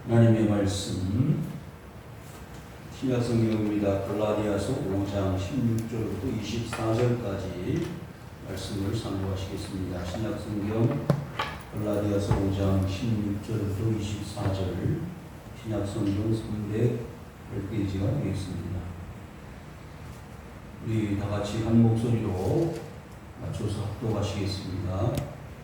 하나님의 말씀 신약성경입니다. 갈라디아서 5장 16절부터 24절까지 말씀을 상고하시겠습니다. 신약성경 갈라디아서 5장 16절부터 24절 신약성경 310페이지가 되겠습니다. 우리 다같이 한 목소리로 맞춰서 합독하시겠습니다.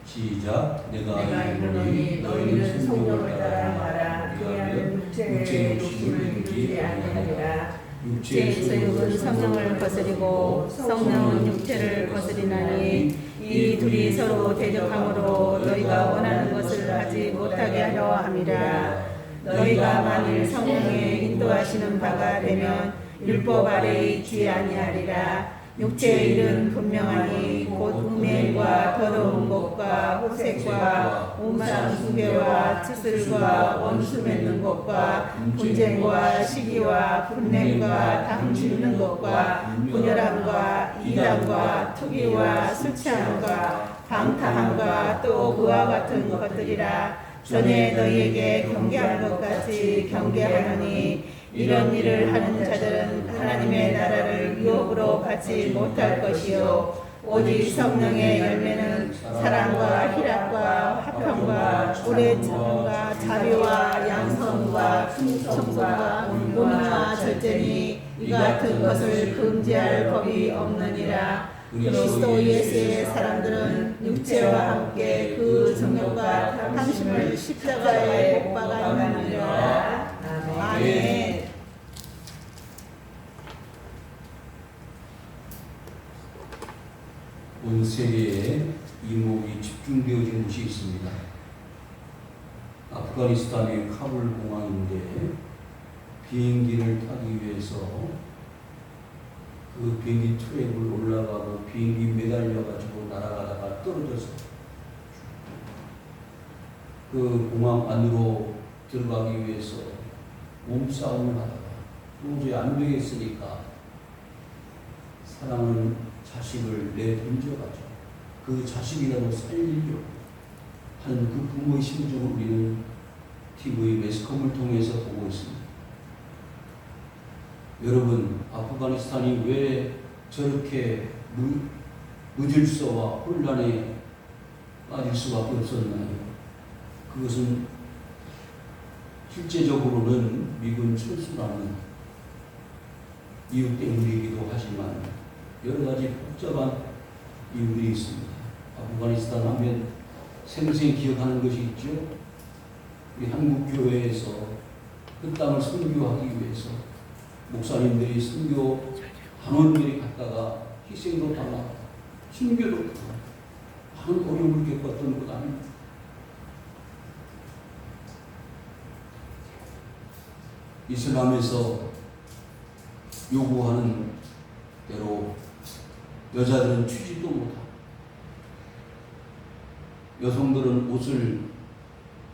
시작. 내가 이르노니 너희는 성령을 따라가라. 그리하면 육체의 욕심을 이루지 아니하리라. 육체의 소욕은 성령을 거스리고 성령은 육체를 거스리나니 이 둘이 서로 대적함으로 너희가 원하는 것을 하지 못하게 하려 함이라. 너희가 만일 성령의 인도하시는 바가 되면 율법 아래에 있지 아니하리라. 육체의 일은 분명하니 곧 음행과 더러운 것과 호색과 오만 수배와 추슬과 원수 맺는 것과 분쟁과 시기와 분냄과 당 짚는 것과 분열함과 이단과 투기와 술 취함과 방탕함과 또 그와 같은 것들이라. 전에 너희에게 경계한 것 같이 경계하노니 이런 일을 하는 자들은 하나님의 나라를 유업으로 받지 못할 것이요 오직 성령의 열매는 사랑과 희락과 화평과 오래 참음과 자비와 양선과 충성과 온유와 절제니 이 같은 것을 금지할 법이 없느니라. 그리스도 예수의 사람들은 육체와 함께 그 정욕과 탐심을 십자가에 못 박았느니라. 아멘. 온 세계에 이목이 집중되어진 곳이 있습니다. 아프가니스탄의 카불 공항인데 비행기를 타기 위해서 그 비행기 트랙을 올라가고 비행기 매달려가지고 날아가다가 떨어져서 그 공항 안으로 들어가기 위해서 몸싸움을 하다가 도저히 안 되겠으니까 사랑하는 자식을 내던져가지고 그 자식이라도 살리려고 하는 그 부모의 심정을 우리는 TV 매스컴을 통해서 보고 있습니다. 여러분, 아프가니스탄이 왜 저렇게 무질서와 혼란에 빠질 수밖에 없었나요? 그것은 실제적으로는 미군 철수라는 이유 때문이기도 하지만 여러 가지 복잡한 이유들이 있습니다. 아프가니스탄 하면 생생히 기억하는 것이 있죠. 우리 한국교회에서 그 땅을 선교하기 위해서 목사님들이 선교 단원들이 갔다가 희생도 당하고 순교도 당하고 많은 어려움을 겪었던 것 아닙니까? 이슬람에서 요구하는 대로 여자들은 취지도 못하고 여성들은 옷을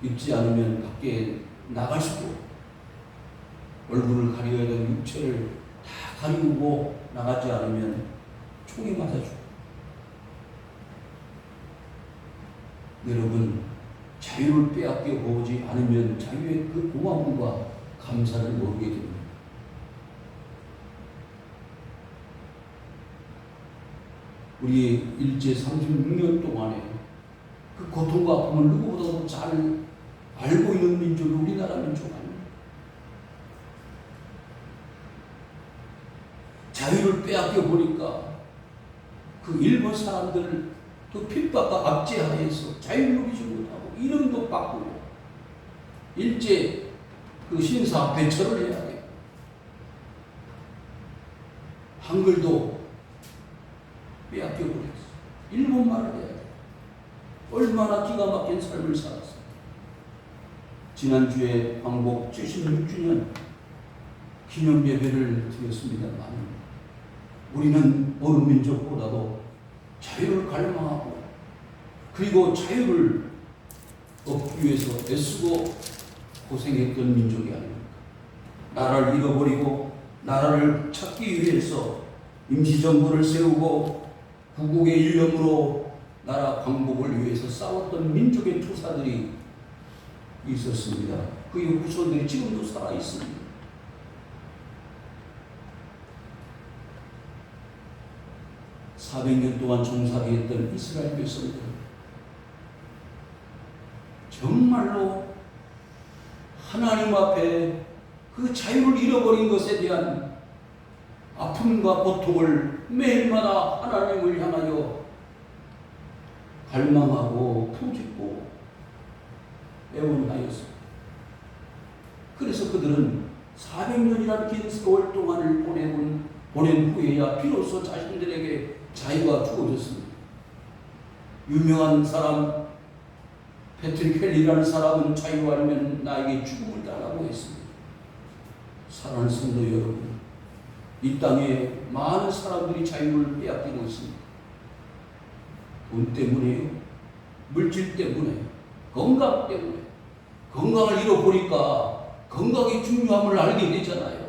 입지 않으면 밖에 나갈 수도 없고 얼굴을 가려야 되는 육체를 다 가리고 나가지 않으면 총에 맞아 죽고. 여러분, 자유를 빼앗겨 보지 않으면 자유의 그 고마움과 감사를 모르게 됩니다. 우리 일제 36년 동안에 그 고통과 아픔을 누구보다도 잘 알고 있는 민족이 우리나라 민족 아닙니까? 자유를 빼앗겨 보니까 그 일본 사람들 그 핍박과 압제하에서 자유를 누리지 못하고 이름도 바꾸고 일제 그 신사 배척을 해야 돼. 한글도 빼앗겨 버렸어. 일본말을 해야 돼. 얼마나 기가 막힌 삶을 살았어. 지난주에 광복 76주년 기념 예배를 드렸습니다만 우리는 어느 민족보다도 자유를 갈망하고 그리고 자유를 얻기 위해서 애쓰고 고생했던 민족이 아닙니까? 나라를 잃어버리고 나라를 찾기 위해서 임시정부를 세우고 구국의 일념으로 나라 광복을 위해서 싸웠던 민족의 투사들이 있었습니다. 그의 후손들이 지금도 살아 있습니다. (400년) 동안 종살이했던 이스라엘 백성들, 정말로 하나님 앞에 그 자유를 잃어버린 것에 대한 아픔과 고통을 매일마다 하나님을 향하여 갈망하고 품짓고 애원하였습니다. 그래서 그들은 400년이라는 긴 세월 동안을 보낸 후에야 비로소 자신들에게 자유가 주어졌습니다. 유명한 사람 패트릭 헬리라는 사람은 자유 아니면 나에게 죽음을 달라고 했습니다. 사랑하는 성도 여러분, 이 땅에 많은 사람들이 자유를 빼앗기고 있습니다. 돈 때문에요, 물질 때문에, 건강 때문에. 건강을 잃어보니까 건강의 중요함을 알게 되잖아요.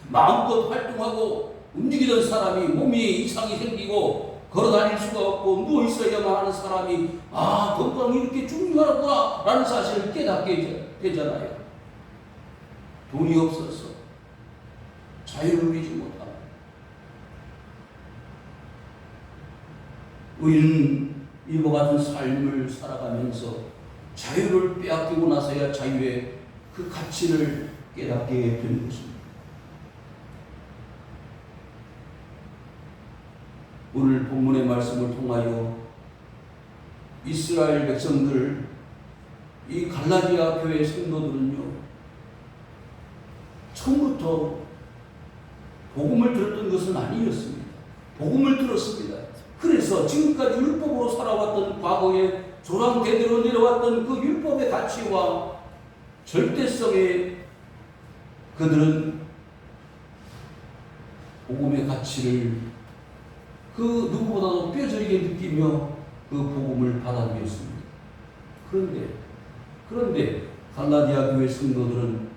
마음껏 활동하고 움직이던 사람이 몸이 이상이 생기고 걸어다닐 수가 없고 누워있어야만 하는 사람이 건강이 이렇게 중요하구나 라는 사실을 깨닫게 되잖아요. 돈이 없어서 자유를 누리지 못하고, 우리는 이와 같은 삶을 살아가면서 자유를 빼앗기고 나서야 자유의 그 가치를 깨닫게 되는 것입니다. 오늘 본문의 말씀을 통하여 이스라엘 백성들, 이 갈라디아 교회 성도들은요, 처음부터 복음을 들었던 것은 아니었습니다. 복음을 들었습니다. 그래서 지금까지 율법으로 살아왔던 과거에 조상대대로 내려왔던 그 율법의 가치와 절대성에 그들은 복음의 가치를 그 누구보다도 뼈저리게 느끼며 그 복음을 받아들였습니다. 그런데 갈라디아 교회 성도들은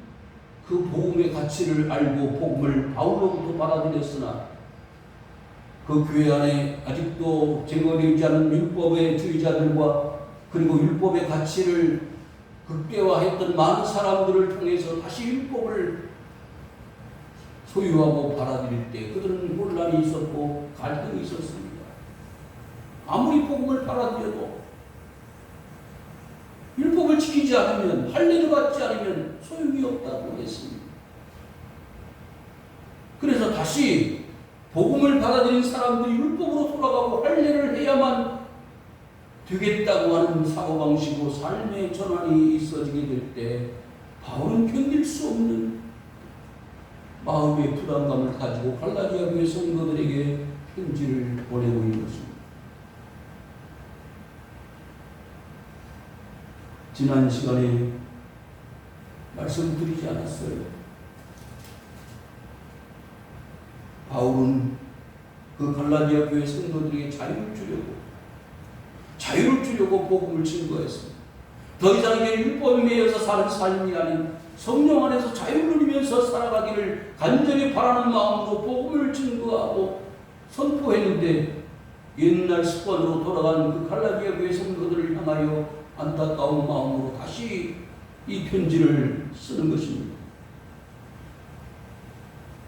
그 복음의 가치를 알고 복음을 바울로부터 받아들였으나 그 교회 안에 아직도 제거되지 않은 율법의 주의자들과 그리고 율법의 가치를 극대화했던 많은 사람들을 통해서 다시 율법을 소유하고 받아들일 때 그들은 혼란이 있었고 갈등이 있었습니다. 아무리 복음을 받아들여도 율법을 지키지 않으면, 할례를 받지 않으면 소용이 없다고 했습니다. 그래서 다시 복음을 받아들인 사람들이 율법으로 돌아가고 할례를 해야만 되겠다고 하는 사고방식으로 삶의 전환이 있어지게 될 때 바울은 견딜 수 없는 마음의 부담감을 가지고 갈라디아 교회 성도들에게 편지를 보내고 있는 것입니다. 지난 시간에 말씀드리지 않았어요. 바울은 그 갈라디아 교회 성도들에게 자유를 주려고 복음을 증거했습니다. 더 이상 이제 율법에 매여서 사는 삶이 아닌 성령 안에서 자유를 누리면서 살아가기를 간절히 바라는 마음으로 복음을 증거하고 선포했는데, 옛날 습관으로 돌아간 그 갈라디아 교회 성도들을 향하여 안타까운 마음으로 다시 이 편지를 쓰는 것입니다.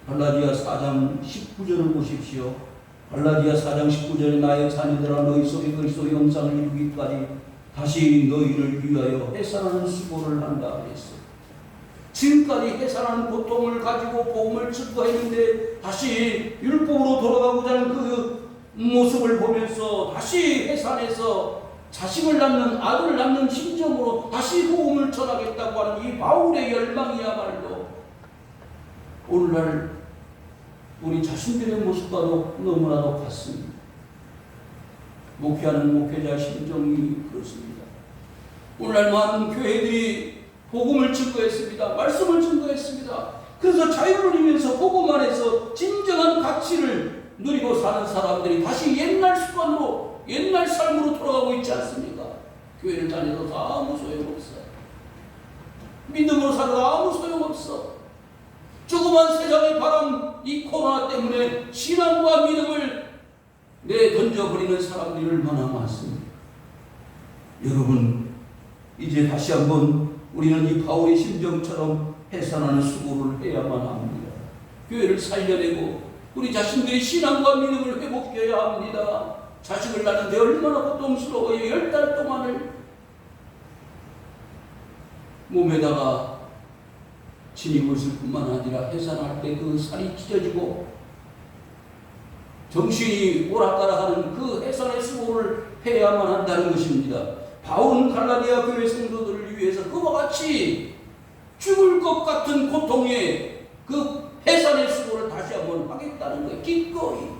갈라디아 4장 19절을 보십시오. 갈라디아 4장 19절에 나의 자녀들아 너희 속에 그리스도 형상을 이루기까지 다시 너희를 위하여 해산하는 수고를 한다 그랬어. 지금까지 해산하는 고통을 가지고 복음을 증거했는데 다시 율법으로 돌아가고자 하는 그 모습을 보면서 다시 해산해서 자식을 낳는, 아들을 낳는 심정으로 다시 복음을 전하겠다고 하는 이 바울의 열망이야말로 오늘날 우리 자신들의 모습과도 너무나도 같습니다. 목회하는 목회자 심정이 그렇습니다. 오늘날 많은 교회들이 복음을 증거했습니다. 말씀을 증거했습니다. 그래서 자유를 누리면서 복음 안에서 진정한 가치를 누리고 사는 사람들이 다시 옛날 습관으로, 옛날 삶으로 돌아가고 있지 않습니까? 교회를 다녀도 아무 소용없어. 믿음으로 살아도 아무 소용없어. 조그만 세상의 바람, 이 코로나 때문에 신앙과 믿음을 내던져버리는 사람들이 얼마나 많습니까? 여러분, 이 이제 다시 한번 우리는 이 바울의 심정처럼 해산하는 수고를 해야만 합니다. 교회를 살려내고 우리 자신들의 신앙과 믿음을 회복해야 합니다. 자식을 낳는데 얼마나 고통스러워요. 10달 동안을 몸에다가 진입을 뿐만 아니라 해산할 때 그 살이 찢어지고 정신이 오락가락하는 그 해산의 수고를 해야만 한다는 것입니다. 바울은 갈라디아 교회 성도들을 위해서 그와 같이 죽을 것 같은 고통의 그 해산의 수고를 다시 한번 하겠다는 거예요. 기꺼이.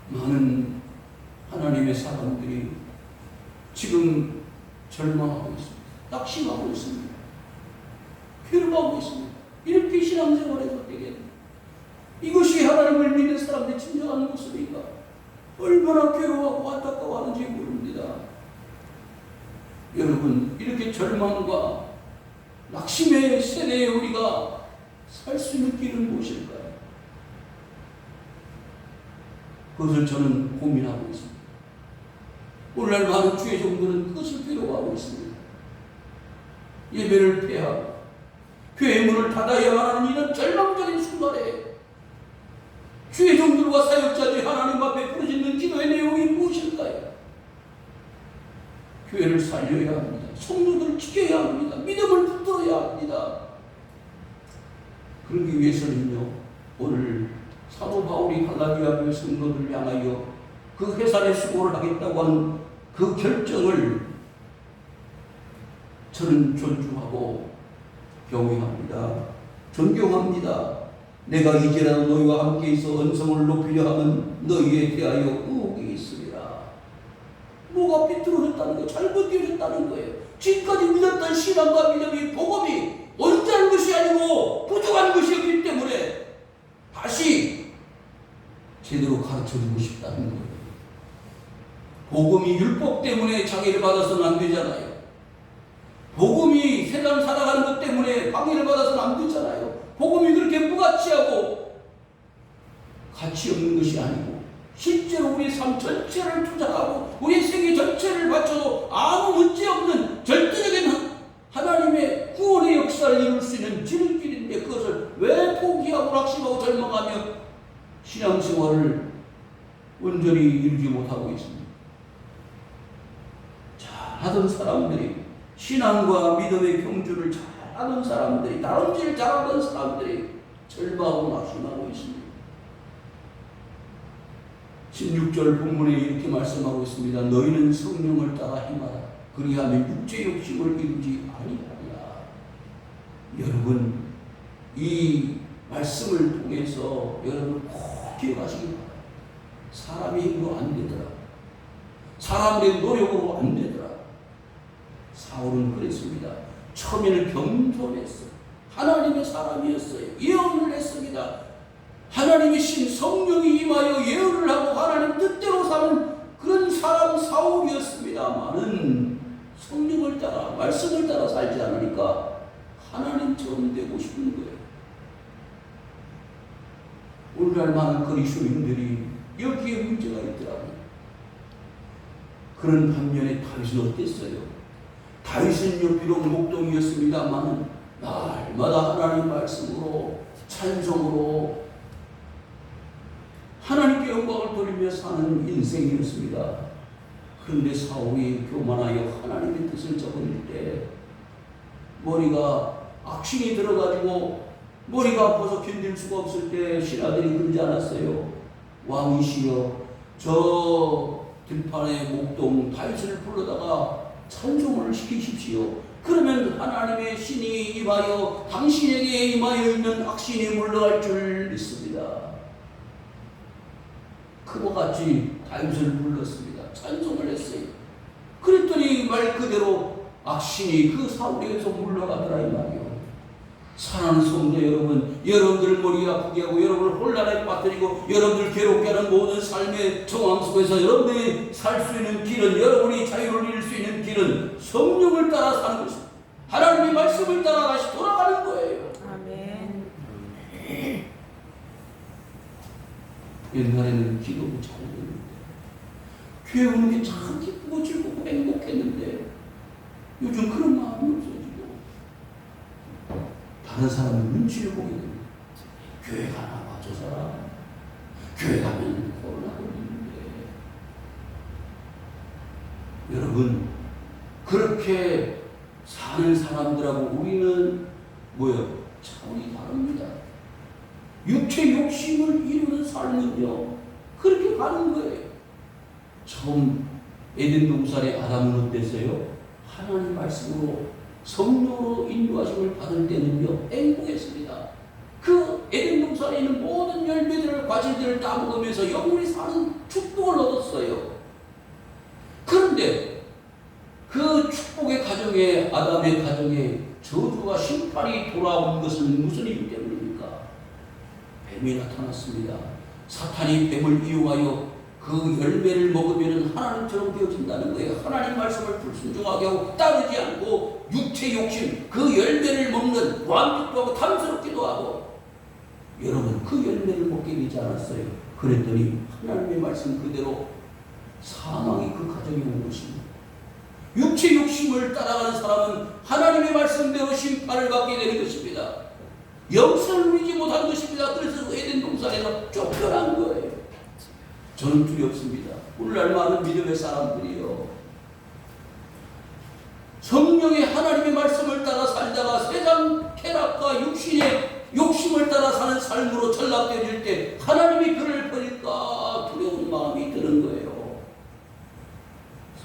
많은 하나님의 사람들이 지금 절망하고 있습니다. 낙심하고 있습니다. 괴로워하고 있습니다. 이렇게 신앙생활해도 되겠네. 이것이 하나님을 믿는 사람들의 진정한 모습인가? 얼마나 괴로워하고 안타까워하는지 모릅니다. 여러분, 이렇게 절망과 낙심의 세대에 우리가 살 수 있는 길은 무엇일까요? 그것을 저는 고민하고 있습니다. 오늘날 많은 주의 종들은 그것을 괴로워하고 있습니다. 예배를 폐하고 교회 문을 닫아야만 하는 이런 절망적인 순간에 주의 종들과 사역자들이 하나님 앞에 부르짖는 기도의 내용이 무엇일까요? 교회를 살려야 합니다. 성도들을 지켜야 합니다. 믿음을 붙들어야 합니다. 그러기 위해서는요, 오늘 사도 바울이 갈라디아 교회 성도들을 향하여 그 해산의 수고를 하겠다고 한 그 결정을 저는 존중하고 경외합니다. 존경합니다. 내가 이제라도 너희와 함께 있어 언성을 높이려 하면 너희에 대하여 의혹이 있으리라. 뭐가 비뚤어졌다는 거예요? 잘못되어졌다는 거예요. 지금까지 믿었던 신앙과 믿음이 복음이 온전한 것이 아니고 부족한 것이었기 때문에 다시 제대로 가르쳐주고 싶다는 거예요. 복음이 율법 때문에 장애를 받아서는 안 되잖아요. 복음이 세상 살아가는 것 때문에 방해를 받아서는 안 되잖아요. 복음이 그렇게 무가치하고 가치 없는 것이 아니고 실제로 우리 삶 전체를 투자하고 우리 생애 전체를 바쳐도 아무 문제 없는 절대적인 하나님의 구원의 역사를 이룰 수 있는 지름길인데 그것을 왜 포기하고 낙심하고 절망하며 신앙생활을 온전히 이루지 못하고 있습니다. 잘하던 사람들이, 신앙과 믿음의 경주를 잘하던 사람들이, 다름질 잘하던 사람들이 절망하고 낙심하고 있습니다. 16절 본문에 이렇게 말씀하고 있습니다. 너희는 성령을 따라 행하라. 그리하면 육체 욕심을 이루지 아니하리라. 여러분, 이 말씀을 통해서 여러분 꼭 기억하시기 바랍니다. 사람의 힘으로 안 되더라. 사람의 노력으로 안 되더라. 사울은 그랬습니다. 처음에는 겸손했어요. 하나님의 사람이었어요. 예언을 했습니다. 하나님의 신 성령이 임하여 예언을 하고 하나님 뜻대로 사는 그런 사람 사울이었습니다만은 성령을 따라 말씀을 따라 살지 않으니까 하나님처럼 되고 싶은 거예요. 오늘날 많은 그리스도인들이 여기에 문제가 있더라고요. 그런 반면에 다윗은 어땠어요? 다윗은 비록 목동이었습니다만 날마다 하나님 말씀으로 찬송으로 하나님께 영광을 돌리며 사는 인생이었습니다. 그런데 사울이 교만하여 하나님의 뜻을 저버릴 때 머리가 악신이 들어가지고 머리가 아파서 견딜 수가 없을 때 신하들이 그러지 않았어요? 왕이시여 저 들판의 목동 다윗을 불러다가 찬송을 시키십시오. 그러면 하나님의 신이 임하여 당신에게 임하여 있는 악신이 물러갈 줄 믿습니다. 그와 같이 다윗을 불렀습니다. 찬송을 했어요. 그랬더니 말 그대로 악신이 그 사울에게서 물러가더라 이 말이요. 사랑하는 성도 여러분, 여러분들 머리 아프게 하고 여러분을 혼란에 빠뜨리고 여러분들 괴롭게 하는 모든 삶의 정황 속에서 여러분들이 살 수 있는 길은, 여러분이 자유를 이룰 수 있는 길은 성령을 따라 사는 것입니다. 하나님의 말씀을 따라 다시 돌아가는 거예요. 아멘. 옛날에는 기도도 잘 되는데, 교회 오는 게 참 기쁘고 즐겁고 행복했는데, 요즘 그런 마음이 없어지고, 다른 사람의 눈치를 보게 됩니다. 교회 가나 봐, 저 사람. 교회 가면 코로나 걸리는데. 여러분, 그렇게 사는 사람들하고 우리는 뭐예요? 차원이 다릅니다. 육체 욕심을 이루는 삶은요, 그렇게 가는 거예요. 처음 에덴 동산의 아담은 어땠어요? 하나님 말씀으로 성령으로 인도하심을 받을 때는요, 행복했습니다. 그 에덴 동산에 있는 모든 열매들을, 과실들을 따먹으면서 영원히 사는 축복을 얻었어요. 그런데 그 축복의 가정에, 아담의 가정에 저주와 심판이 돌아온 것은 무슨 이유 때문입니까? 뱀이 나타났습니다. 사탄이 뱀을 이용하여 그 열매를 먹으면 하나님처럼 되어진다는 거예요. 하나님 말씀을 불순종하게 하고 따르지 않고 육체 욕심, 그 열매를 먹는 완벽도 하고 탐스럽기도 하고. 여러분, 그 열매를 먹게 되지 않았어요. 그랬더니 하나님의 말씀 그대로 사망이 그 가정에 온 것입니다. 육체 욕심을 따라가는 사람은 하나님의 말씀대로 심판을 받게 되는 것입니다. 영생을 누리지 못한 것입니다. 그래서 에덴 동산에서 쫓겨난 거예요. 저는 두렵습니다. 오늘날 많은 믿음의 사람들이요, 성령의 하나님의 말씀을 따라 살다가 세상 쾌락과 육신의 욕심을 따라 사는 삶으로 전락되어질 때 하나님이 그를 버릴까 두려운 마음이 드는 거예요.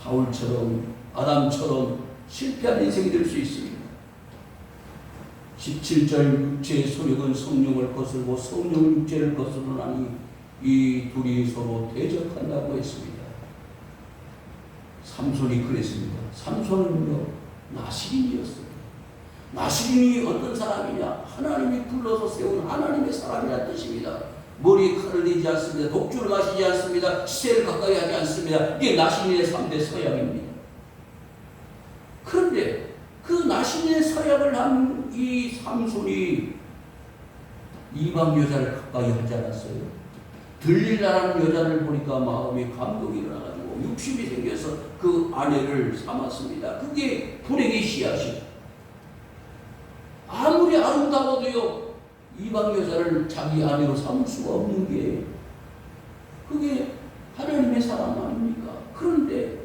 사울처럼, 아담처럼 실패한 인생이 될 수 있습니다. 17절 육체의 소욕은 성령을 거스르고 성령은 육체를 거스르나니 이 둘이 서로 대적한다고 했습니다. 삼손이 그랬습니다. 삼손은요, 나시린이었어요. 나시린이 어떤 사람이냐? 하나님이 불러서 세운 하나님의 사람이라는 뜻입니다. 머리에 칼을 내지 않습니다. 독주를 마시지 않습니다. 시세를 가까이 하지 않습니다. 이게 나시린의 3대 서약입니다. 그런데 그 나시린의 서약을 한 이 삼손이 이방 여자를 가까이 하지 않았어요. 들릴라라는 여자를 보니까 마음에 감동이 일어나가지고 욕심이 생겨서 그 아내를 삼았습니다. 그게 불행의 씨앗이. 아무리 아름다워도요, 이방 여자를 자기 아내로 삼을 수가 없는 게 그게 하나님의 사람 아닙니까? 그런데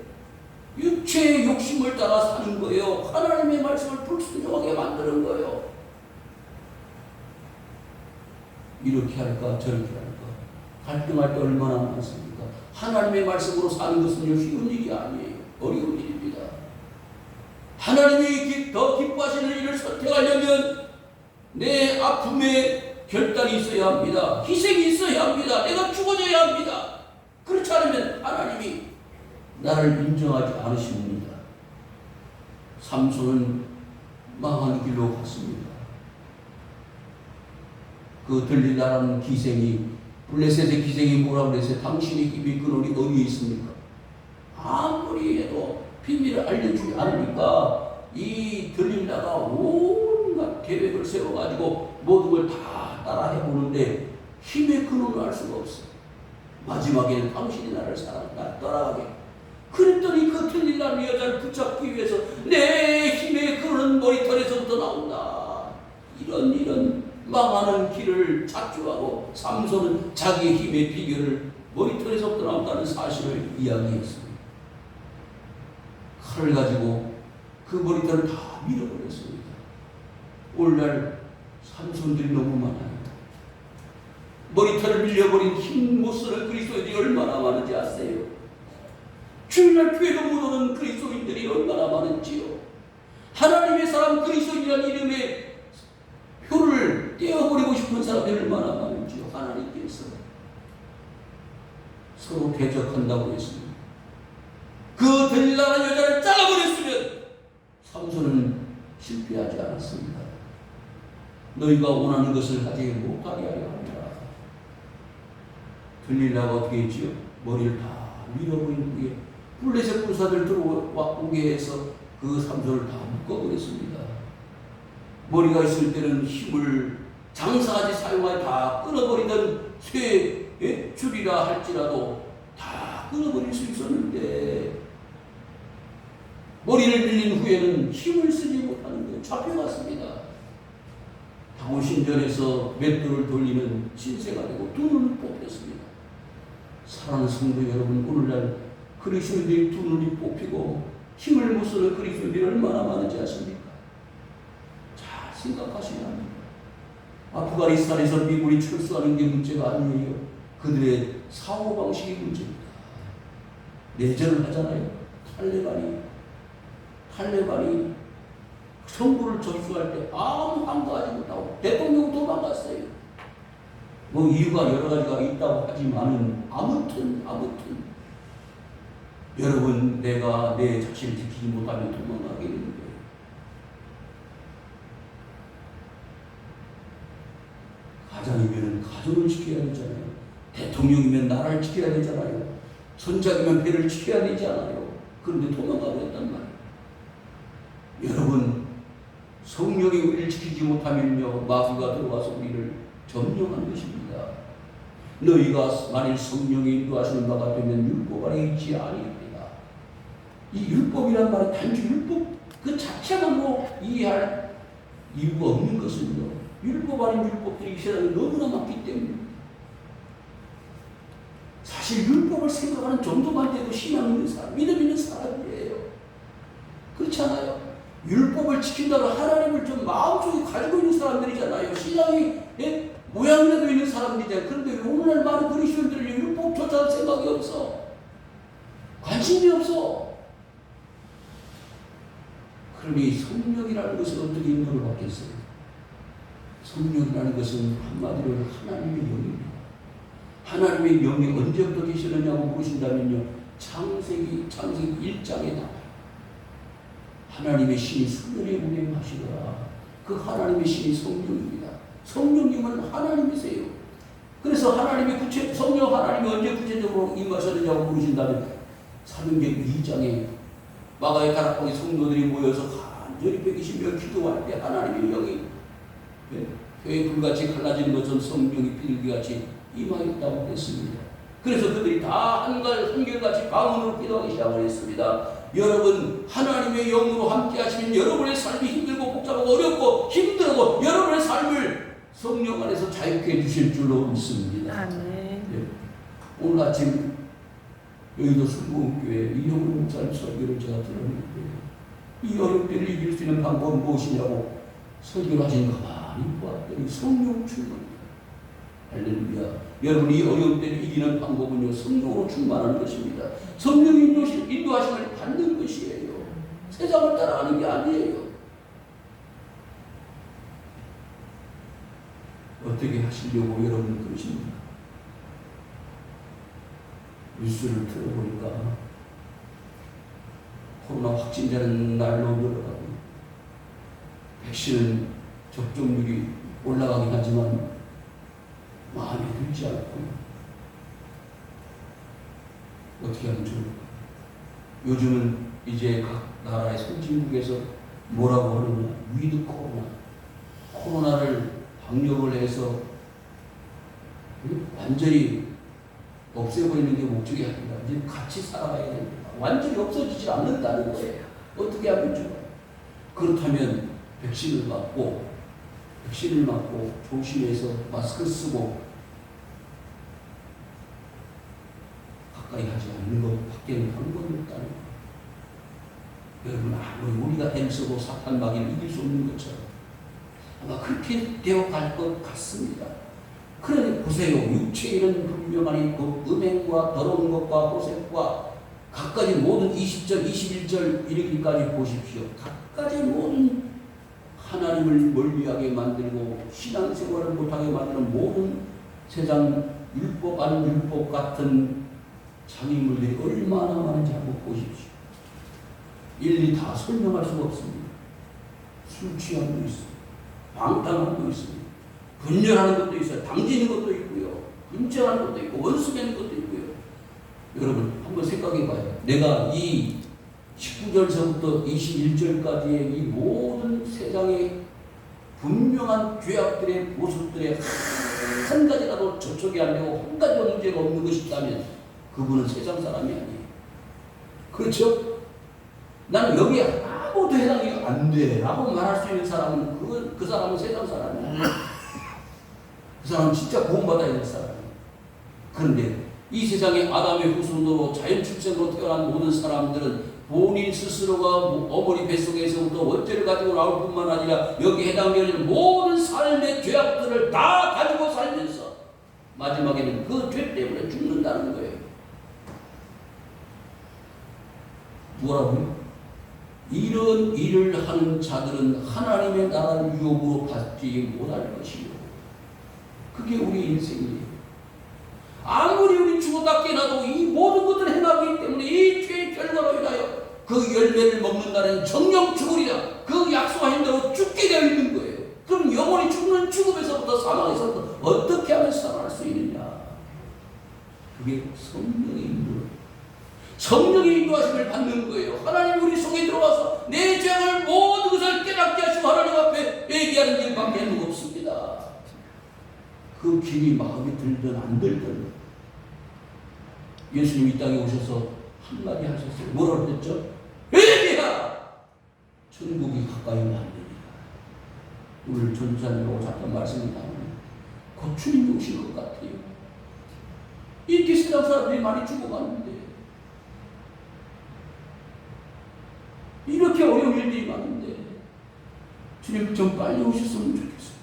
육체의 욕심을 따라 사는 거예요. 하나님의 말씀을 불순종하게 만드는 거예요. 이렇게 할까 저렇게 할까 갈등할 때 얼마나 많습니까? 하나님의 말씀으로 사는 것은 쉬운 일이 아니에요. 어려운 일입니다. 하나님이 더 기뻐하시는 일을 선택하려면 내 아픔에 결단이 있어야 합니다. 희생이 있어야 합니다. 내가 죽어져야 합니다. 그렇지 않으면 하나님이 나를 인정하지 않으십니다. 삼손은 망한 길로 갔습니다. 그 들릴라라는 기생이, 블레셋의 기생이 뭐라고 그랬어요? 당신의 힘이 그놈이 어디에 있습니까? 아무리 해도 비밀을 알려주지 않으니까 이 들릴라가 온갖 계획을 세워가지고 모든 걸 다 따라 해보는데 힘의 근원을 알 수가 없어요. 마지막에는 당신이 나를 사랑한다, 떠나가게. 그랬더니 그 들릴라는 여자를 붙잡기 위해서 내 힘의 근원은 머리털에서부터 나온다. 이런 망하는 길을 자초하고 삼손은 자기의 힘의 비결을 머리털에서부터 나온다는 사실을 이야기했습니다. 칼을 가지고 그 머리털을 다 밀어버렸습니다. 오늘날 삼손들이 너무 많아요. 머리털을 밀려버린 힘 못 쓰는 그리스도인들이 얼마나 많은지 아세요? 주일날 교회도 못 오는 그리스도인들이 얼마나 많은지요. 하나님의 사람 그리스도인이라는 이름의 표를 떼어버리고 싶은 사람들이 얼마나 많은지요. 하나님께서 서로 대적한다고 했습니다. 그 들릴라는 여자를 잘라버렸으면 삼손은 실패하지 않았습니다. 너희가 원하는 것을 하지 못하게 하려 합니다. 들릴라가 어떻게 했지요? 머리를 다 밀어버린 후에 블레셋 군사들 들어오게 해서 그 삼손을 다 묶어버렸습니다. 머리가 있을 때는 힘을 장사하지 사용하지 다 끊어버리던 쇠 줄이라 할지라도 다 끊어버릴 수 있었는데 머리를 밀린 후에는 힘을 쓰지 못하는 데 잡혀갔습니다. 당호신전에서 맷돌을 돌리는 신세가 되고 두 눈을 뽑혔습니다. 사랑하는 성도 여러분, 오늘날 그리스도인들이 두 눈이 뽑히고 힘을 못 쓰는 그리스도인들이 얼마나 많은지 아십니까? 잘 생각하셔야 합니다. 아프가니스탄에서 미군이 철수하는 게 문제가 아니에요. 그들의 사고방식이 문제입니다. 내전을 하잖아요. 탈레반이 정부를 접수할 때 아무 항거하지 못하고 대통령 도망갔어요. 뭐 이유가 여러 가지가 있다고 하지만은 아무튼 여러분, 내가 내 자신을 지키지 못하면 도망가게 되는 거예요. 가장이면 가족을 지켜야 되잖아요. 대통령이면 나라를 지켜야 되잖아요. 선장이면 배를 지켜야 되잖아요. 그런데 도망가 버렸단 말이에요. 여러분, 성령이 우리를 지키지 못하면요, 마귀가 들어와서 우리를 점령하는 것입니다. 너희가 만일 성령이 인도하시는 바가 되면 율법 아래 있지 아니하리라. 이 율법이란 말은 단지 율법 그 자체만으로 이해할 이유가 없는 것은요, 율법 아닌 율법들이 이 세상에 너무나 많기 때문에 사실 율법을 생각하는 정도만 돼도 신앙 있는 사람, 믿음 있는 사람이에요. 그렇지 않아요? 율법을 지킨다고 하나님을 좀 마음속에 가지고 있는 사람들이잖아요. 신앙이 모양이라도 있는 사람들이잖아요. 그런데 왜 오늘날 많은 그리스도인들이 율법조차 생각이 없어? 관심이 없어. 그러니 성령이라는 것은 어떻게 인도를 받겠어요? 성령이라는 것은 한마디로 하나님의 영입니다. 하나님의 영이 언제부터 계시느냐고 물으신다면요, 창세기 1장에 나와요. 하나님의 신이 수면에 운행하시더라. 그 하나님의 신이 성령입니다. 성령님은 하나님이세요. 그래서 성령 하나님이 언제 구체적으로 임하셨느냐고 물으신다면 사도행전 2장에 마가의 다락방에 성도들이 모여서 간절히 120명 기도할 때 하나님의 영이 벼에 불같이 갈라지는 것처럼 성령이 비둘기같이 임하였다고 했습니다. 그래서 그들이 다 한결같이 방언으로 기도하기 시작을 했습니다. 여러분, 하나님의 영으로 함께 하시면 여러분의 삶이 힘들고 복잡하고 어렵고 힘들고 여러분의 삶을 성령 안에서 자유케 해주실 줄로 믿습니다. 아멘. 네. 오늘 아침 여의도 순복음교회 이영훈 목사님 설교를 제가 들었는데 이 어려움들을 이길 수 있는 방법은 무엇이냐고 설교를 하신 가만히 보았더니 성령 충만입니다. 할렐루야. 여러분, 이 어려움들을 이기는 방법은요, 성령으로 충만하는 것입니다. 성령이 인도하심을 받는 것이에요. 세상을 따라가는 게 아니에요. 어떻게 하시려고 여러분 그러십니까? 뉴스를 들어보니까 코로나 확진자는 날로 늘어가고 백신은 접종률이 올라가긴 하지만 마음에 들지 않고 어떻게 하면 좋을까? 요즘은 이제 각 나라의 선진국에서 뭐라고 하느냐, 위드 코로나를 방역을 해서 완전히 없애버리는 게 목적이 아니라 이제 같이 살아가야 됩니다. 완전히 없어지지 않는다는 거예요. 어떻게 하면 좋아요? 그렇다면 백신을 맞고 조심해서 마스크 쓰고 가까이 하지 않는 것밖에는 방법이 없다는 거예요. 여러분, 아무리 우리가 애써도 사탄 마귀를 이길 수 없는 것처럼 아마 그렇게 되어갈 것 같습니다. 그러니 보세요. 육체에는 분명하니 그 음행과 더러운 것과 호색과 각가지 모든 20절, 21절 이르기까지 보십시오. 각가지 모든 하나님을 멀리하게 만들고 신앙생활을 못하게 만드는 모든 세상 율법 아닌 율법 같은 장애물들이 얼마나 많은지 한번 보십시오. 일일이 다 설명할 수가 없습니다. 술 취함도 있어요. 방탕함도 있습니다. 분열하는 것도 있어요. 당지는 것도 있고요. 분쟁하는 것도 있고 원수되는 것도 있고요. 여러분, 한번 생각해봐요. 내가 이 19절서부터 21절까지의 이 모든 세상의 분명한 죄악들의 모습들에 한 가지라도 접촉이 안 되고 한 가지도 문제가 없는 것이 있다면 그분은 세상 사람이 아니에요. 그렇죠? 나는 여기에 아무도 해당이 안 돼 라고 말할 수 있는 사람은 그 사람은 세상 사람이야. 그 사람은 진짜 구원받아야 될 사람이에요. 그런데 이 세상에 아담의 후손으로 자연 출생으로 태어난 모든 사람들은 본인 스스로가 어머니 뱃속에서부터 원죄를 가지고 나올 뿐만 아니라 여기에 해당되는 모든 삶의 죄악들을 다 가지고 살면서 마지막에는 그 죄 때문에 죽는다는 거예요. 뭐라고요? 이런 일을 하는 자들은 하나님의 나라를 유업으로 받지 못할 것이요. 그게 우리 인생이에요. 아무리 우리 죽었다 깨어나도 이 모든 것들을 행하기 때문에 이 죄의 결과로 인하여 그 열매를 먹는 날은 정령 죽으리라. 그 약속하신 대로 죽게 되어 있는 거예요. 그럼 영원히 죽는 죽음에서부터 사망에서부터 어떻게 하면 살아날 수 있느냐? 그게 성령의 인도. 성령의 인도하심을 받는 거예요. 하나님 우리 속에 들어와서 내 죄악을 모든 것을 깨닫게 하시고 하나님 앞에 회개하는 길밖에 없습니다. 그 길이 마음에 들든 안 들든 예수님 이 땅에 오셔서 한마디 하셨어요. 뭐라고 그랬죠? 회개하라! 천국이 가까이 오면 안 됩니다. 오늘 전도사님하고 잠깐 말씀이 나오는 곧 주님 오실 것 같아요. 이렇게 세상 사람들이 많이 죽어가는데 이렇게 어려운 일들이 많은데 주님 좀 빨리 오셨으면 좋겠어요.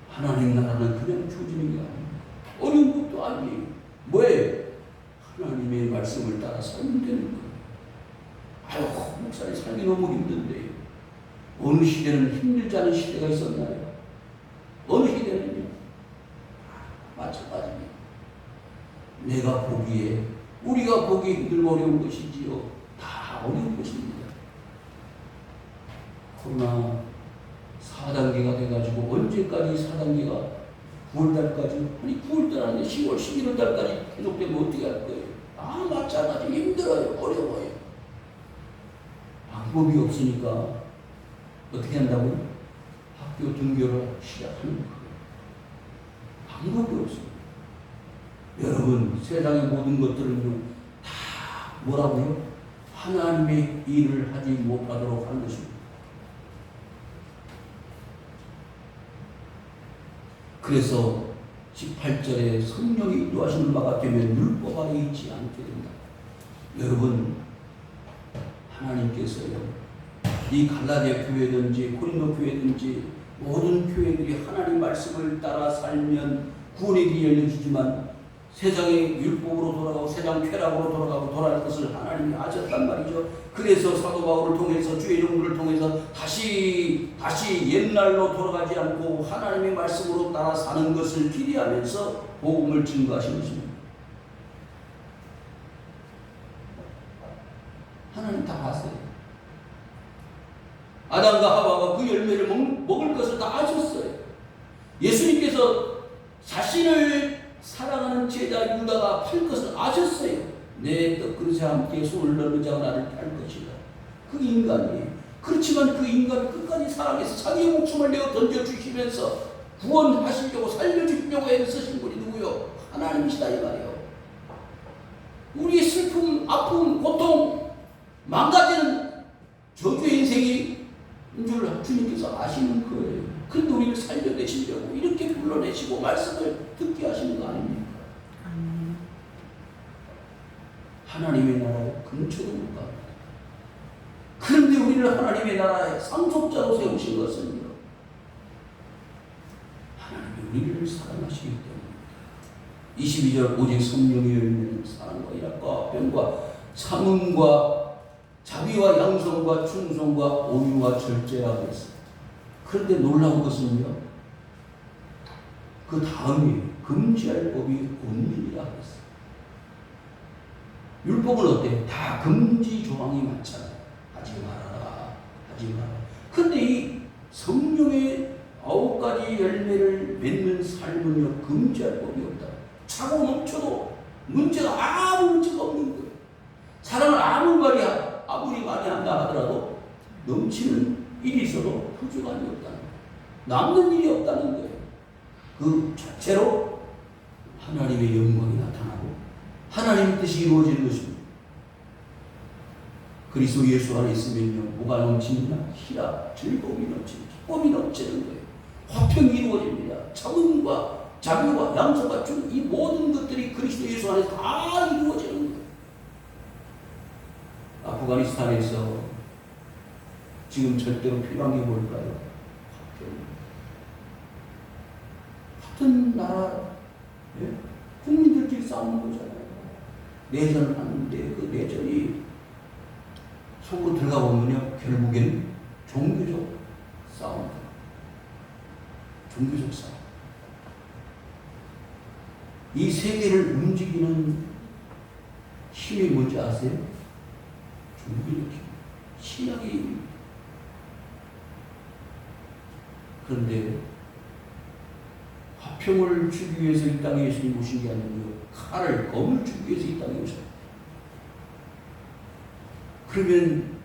하나님 나라는 그냥 주어지는 게 아닙니다. 어려운 것도 아니에요. 뭐예요? 하나님의 말씀을 따라 살면 되는 거예요. 아유, 목사님 살기 너무 힘든데 어느 시대는 힘들지 않은 시대가 있었나요? 어느 시대는요? 마찬가지입니다. 내가 보기에 우리가 보기에 힘들고 어려운 것이지요. 다 어려운 것입니다. 코로나 4단계가 돼가지고 언제까지 4단계가 9월달까지 아니 9월달 아니면 10월 11월달까지 계속되면 어떻게 할 거예요? 마찬가지 힘들어요. 어려워요. 방법이 없으니까 어떻게 한다고요? 학교 등교를 시작하는 거예요. 방법이 없어요. 여러분 세상의 모든 것들은요 다 뭐라고요? 하나님의 일을 하지 못하도록 하는 것입니다. 그래서 18절에 성령이 인도하시는 바가 되면 율법 아래 있지 않게 된다. 여러분 하나님께서요 이 갈라디아 교회든지 고린도 교회든지 모든 교회들이 하나님 말씀을 따라 살면 구원의 길이 열려지지만 세상의 율법으로 돌아가고 세상 쾌락으로 돌아가고 돌아갈 것을 하나님이 아셨단 말이죠. 그래서 사도 바울을 통해서 주의 용부를 통해서 다시 옛날로 돌아가지 않고 하나님의 말씀으로 따라 사는 것을 기대하면서 복음을 증거하신 것입니다. 하나님 다 아세요. 아담과 하와가 그 열매를 먹을 것을 다 아셨어요. 예수님께서 자신을 사랑하는 제자 유다가 팔 것을 아셨어요. 내 떡그릇에 함께 손을 넣는 자가 나를 팔 것이다. 그 인간이에요. 그렇지만 그 인간을 끝까지 사랑해서 자기의 목숨을 내어 던져주시면서 구원하시려고 살려주시려고 애쓰신 분이 누구요? 하나님이시다 이 말이에요. 우리의 슬픔, 아픔, 고통, 망가지는 저주의 인생인 줄 주님께서 아시는 거예요. 그런데 우리를 살려내시려고 이렇게 불러내시고 말씀을 듣게 하시는 거 아닙니까? 하나님의 나라에 근처도 못 갑니다. 그런데 우리를 하나님의 나라의 상속자로 세우신 것은요 하나님이 우리를 사랑하시기 때문입니다. 22절 오직 성령의 열매는 사랑과 희락과 평과 참음과 자비와 양성과 충성과 온유와 절제라고 했어요. 그런데 놀라운 것은요 그 다음에 금지할 법이 없느니라고 했어요. 율법은 어때요? 다 금지 조항이 많잖아요. 하지 말아라, 하지 마라. 그런데 이 성령의 9가지 열매를 맺는 삶은요 금지할 법이 없다. 차고 넘쳐도 아무 문제가 없는 거예요. 사람은 아무리 많이 한다 하더라도 넘치는 일이 있어도 부족함이 없다는 거예요. 남는 일이 없다는 거예요. 그 자체로 하나님의 영광이 나타나고 하나님의 뜻이 이루어지는 것입니다. 그리스도 예수 안에 있으면요, 뭐가 넘칩니다? 희락, 즐거움이 넘치는, 기쁨이 넘치는 거예요. 화평이 이루어집니다. 자문과 자비와 양서가 준 이 모든 것들이 그리스도 예수 안에서 다 이루어지는 거예요. 아프가니스탄에서 지금 절대로 필요한 게 뭘까요? 같은 나라, 예? 국민들끼리 싸우는 거잖아요. 내전을 하는데 그 내전이 속으로 들어가 보면요, 결국엔 종교적 싸움, 종교적 싸움. 이 세계를 움직이는 힘이 뭔지 아세요? 종교적 힘, 신앙의 힘. 그런데 화평을 주기 위해서 이 땅에 예수님이 오신 게 아니고요, 칼을, 검을 주기 위해서 이 땅에 오셨어요. 그러면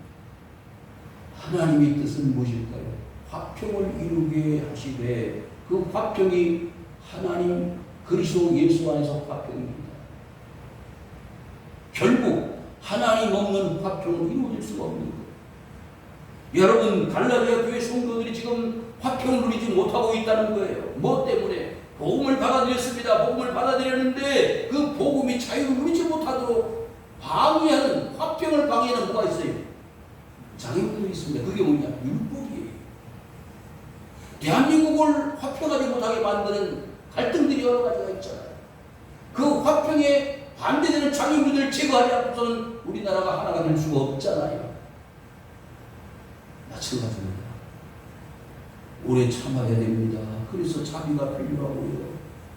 하나님의 뜻은 무엇일까요? 화평을 이루게 하시되 그 화평이 하나님 그리스도 예수 안에서 화평입니다. 결국 하나님 없는 화평은 이루어질 수가 없는 거예요. 여러분, 갈라디아 교회 성도들이 지금 화평을 누리지 못하고 있다는 거예요. 뭐 때문에? 복음을 받아들였습니다. 복음을 받아들였는데 그 복음이 자유를 누리지 못하도록 방해하는, 화평을 방해하는 뭐가 있어요? 장애물들이 있습니다. 그게 뭐냐? 율법이에요. 대한민국을 화평하지 못하게 만드는 갈등들이 여러 가지가 있잖아요. 그 화평에 반대되는 장애물들을 제거하지 않고서는 우리나라가 하나가 될 수가 없잖아요. 마찬가지입니다. 오래 참아야 됩니다. 그래서 자비가 필요하고요.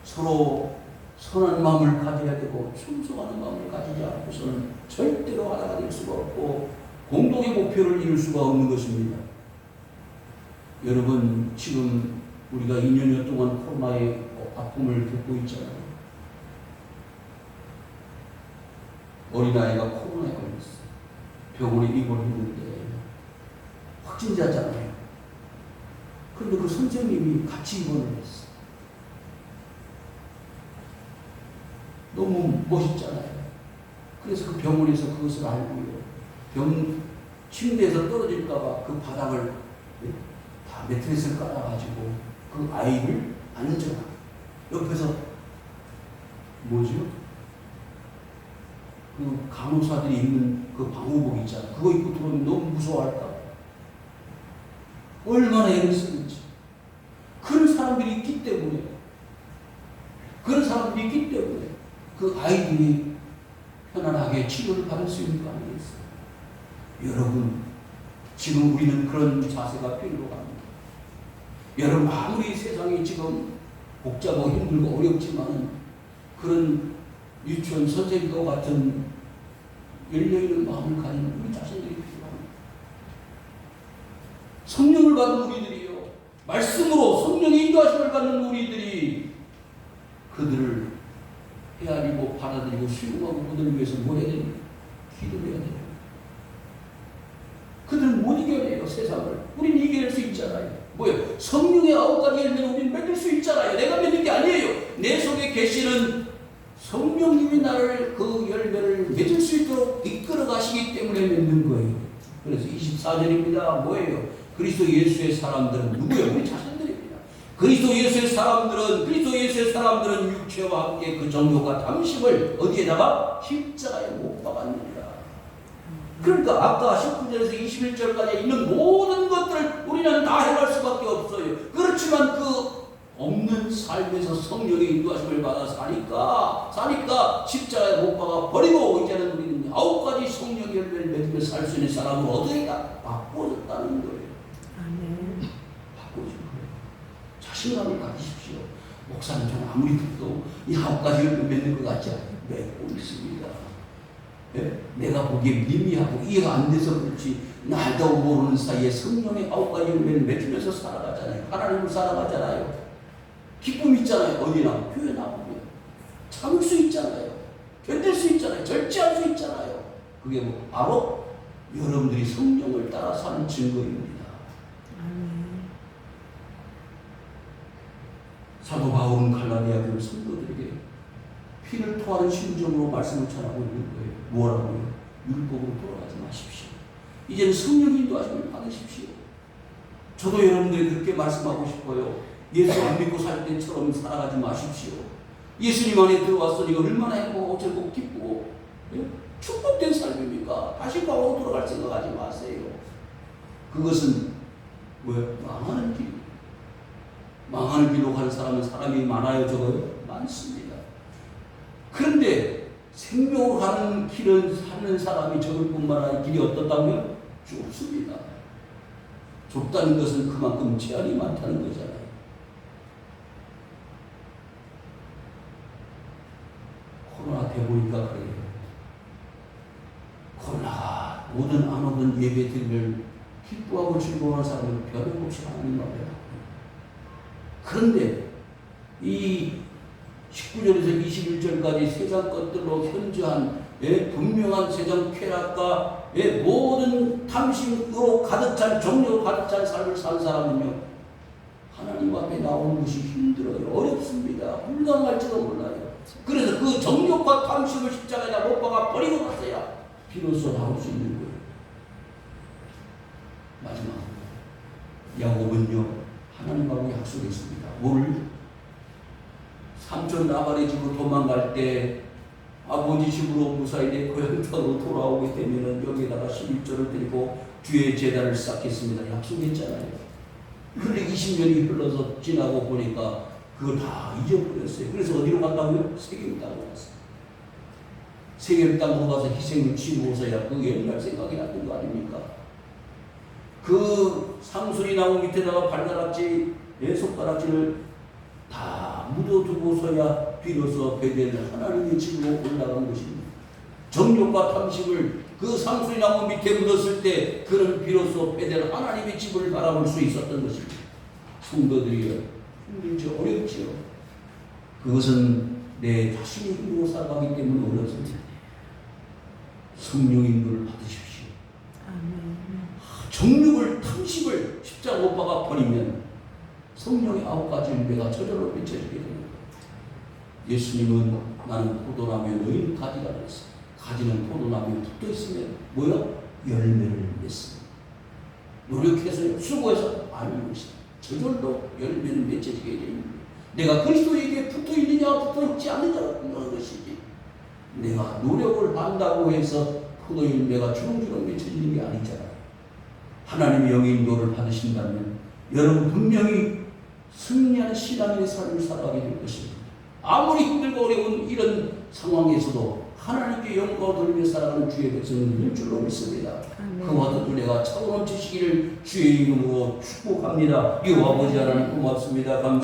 서로 선한 마음을 가져야 되고 충성하는 마음을 가지지 않고서는 절대로 하나가 될 수가 없고 공동의 목표를 이룰 수가 없는 것입니다. 여러분, 지금 우리가 2년여 동안 코로나의 아픔을 겪고 있잖아요. 어린아이가 코로나에 걸렸어요. 병원에 입원했는데 확진자잖아요. 그런데 그 선생님이 같이 입원을 했어요. 너무 멋있잖아요. 그래서 그 병원에서 그것을 알고요, 침대에서 떨어질까봐 그 바닥을 다 매트리스를 깔아가지고 그 아이를 안전하게 옆에서 뭐죠? 그 간호사들이 입는 그 방호복 있잖아요. 그거 입고 들어오면 너무 무서워할까? 얼마나 애를 쓰는지. 그런 사람들이 있기 때문에, 그 아이들이 편안하게 치료를 받을 수 있는 거 아니겠어요? 여러분, 지금 우리는 그런 자세가 필요로 합니다. 여러분, 아무리 세상이 지금 복잡하고 힘들고 어렵지만 그런 유치원 선생님과 같은 열려있는 마음을 가진 우리 자신들이 필요합니다. 성령을 받은 우리들이요, 말씀으로 성령의 인도하심을 받는 우리들이 그들을 헤아리고 받아들이고 수용하고 그들을 위해서 뭐 해야 됩니까? 기도해야 돼요. 그들은 못 이겨내요, 세상을. 우린 이겨낼 수 있잖아요. 뭐예요? 성령의 9가지 열매는 우리는 맺을 수 있잖아요. 내가 맺는 게 아니에요. 내 속에 계시는 성령님이 나를 그 열매를 맺을 수 있도록 이끌어 가시기 때문에 맺는 거예요. 그래서 24절입니다. 뭐예요? 그리스도 예수의 사람들은 누구예요? 우리 자신들입니다. 그리스도 예수의 사람들은 육체와 함께 그 정욕과 탐심을 어디에다가? 십자가에 못 박았느니라. 그러니까 아까 19절에서 21절까지 있는 모든 것들을 우리는 다 해갈 수밖에 없어요. 그렇지만 그 없는 삶에서 성령의 인도하심을 받아 사니까 십자가에 못 박아 버리고 이제는 우리는 9가지 성령의 열매를 맺으며 살 수 있는 사람으로 어디에다 바꿔졌다는 거예요. 바꿔진 거예요. 자신감을 가지십시오. 목사님, 저는 아무리 듣도 이 9가지 열매 맺는 것 같지 않아요. 맺고 있습니다. 예? 내가 보기에 미미하고 이해가 안 돼서 그렇지 나도 모르는 사이에 성령의 9가지 열매를 맺으면서 살아가잖아요. 하나님을 살아가잖아요. 기쁨이 있잖아요. 어디나 교회 나오면 참을 수 있잖아요. 견딜 수 있잖아요. 절제할 수 있잖아요. 그게 뭐 바로 여러분들이 성령을 따라 사는 증거입니다. 사도 바울은 갈라디아 교회 성도들에게 피를 토하는 심정으로 말씀을 전하고 있는 거예요. 뭐라고요? 율법으로 돌아가지 마십시오. 이제는 성령 인도하심을 받으십시오. 저도 여러분들이 그렇게 말씀하고 싶어요. 예수 안 믿고 살 때처럼 살아가지 마십시오. 예수님 안에 들어왔으니 얼마나 행복하고 즐겁고 기쁘고 축복된 삶입니까? 다시 과거로 돌아갈 생각하지 마세요. 그것은 왜? 망하는 길. 망하는 길로 가는 사람은 사람이 많아요, 적어요? 많습니다. 그런데 생명으로 가는 길은 사는 사람이 적을 뿐만 아니라 길이 어떻다고요? 좁습니다. 좁다는 것은 그만큼 제한이 많다는 거잖아요. 코로나 돼 보니까 그래요. 코로나가 오든 안 오든 예배드리를 기뻐하고 즐거워하는 사람은 변함없이 하나님 앞에 나와요. 그런데 이 19절에서 21절까지 세상 것들로 현저한 분명한 세상 쾌락과 모든 탐심으로 가득 찬 정욕으로 가득 찬 삶을 산 사람은요 하나님 앞에 나오는 것이 힘들어요. 어렵습니다. 불가능할지도 몰라요. 그래서 그 정욕과 탐심을 십자가에다 못 박아 버리고 갔어야 비로소 나올 수 있는 거예요. 마지막으로 야곱은요 하나님하고 약속했습니다. 뭘? 삼촌 라반의 집으로 도망갈 때 아버지 집으로 무사히 내 고향 땅으로 돌아오게 되면 여기다가 11조를 드리고 주의 제단을 쌓겠습니다. 약속했잖아요. 그런데 20년이 흘러서 지나고 보니까 그걸 다 잊어버렸어요. 그래서 어디로 갔다고요? 세겜 땅으로 갔어요. 세겜 땅으로 가서 희생을 치고서야 그 옛날 생각이 났던 거 아닙니까? 그 상수리 나무 밑에다가 발가락질, 손가락질을 다 묻어두고서야 비로소 베델 하나님의 집으로 올라간 것입니다. 정욕과 탐심을 그 상수리 나무 밑에 묻었을 때 그는 비로소 베델 하나님의 집을 바라볼 수 있었던 것입니다. 성도들이여 힘들죠. 어렵지요. 그것은 내 자신이 힘으로 살아가기 때문에 어렵습니다. 성령 인도를 받으십시오. 정욕을 탐심을 십자가 못 박아 버리면 성령의 9가지 일배가 저절로 비춰지게 되는 거예요. 예수님은 나는 포도나무에 너희는 가지가 됐어. 가지는 포도나무에 붙어 있으면 뭐야? 열매를 맺습니다. 노력해서 수고해서 아닌 것이다. 저절로 열매는 맺혀지게 되는 거예요. 내가 그리스도에게 붙어 있느냐 붙어 있지 않느냐가 중요한 것이지. 내가 노력을 한다고 해서 포도 열매가 주렁주렁 맺혀지는 게 아니잖아요. 하나님의 영의 인도를 받으신다면 여러분 분명히 승리하는 신앙인의 삶을 살아가게 될 것입니다. 아무리 힘들고 어려운 이런 상황에서도 하나님께 영광을 돌리며 살아가는 주의 백성은 될 줄로 믿습니다. 그와 은혜가 차고 넘치시기를 주의 이름으로 축복합니다. 이 아버지 하나님 고맙습니다.